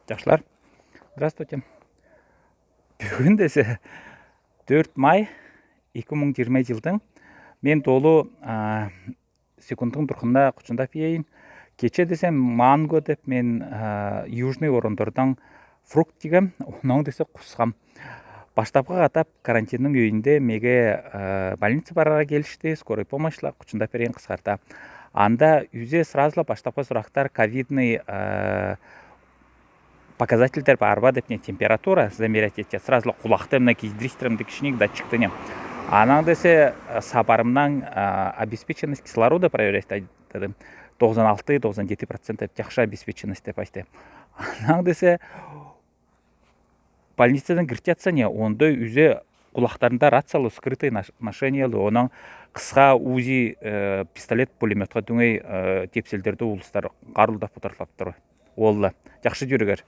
Жакшылар, здравствуйте. Бүгін десе 4 май 2020 жылдың мен толу секундтың тұрқында құчындап ейін. Кече десем манго деп мен южный орондордан фрукт дегем, оның десе құсқам. Баштапқа қатап карантиннің өйінде меге больница барара келішті, скорый помощьла құчындап берген қысқарта. Анда үзе сразу баштапқа сұрақтар ковидный показательдер барба деп не температура замерять етті. Сразу құлақтымна киздристірімді кішінек датчикті не. Анан десе сапарымнан обеспеченность кислорода проверять дедім. 96-97% жақша обеспеченность деп айтты. Анан десе больницадан кіртятса не, онда үзе құлақтарында рациялы скрытый ношениялы, оның қысқа узи пистолет пулеметқа дүңей тепселдерді улыстар қарылдап бұтарлап тұр. Олла, жақшы жүрігер.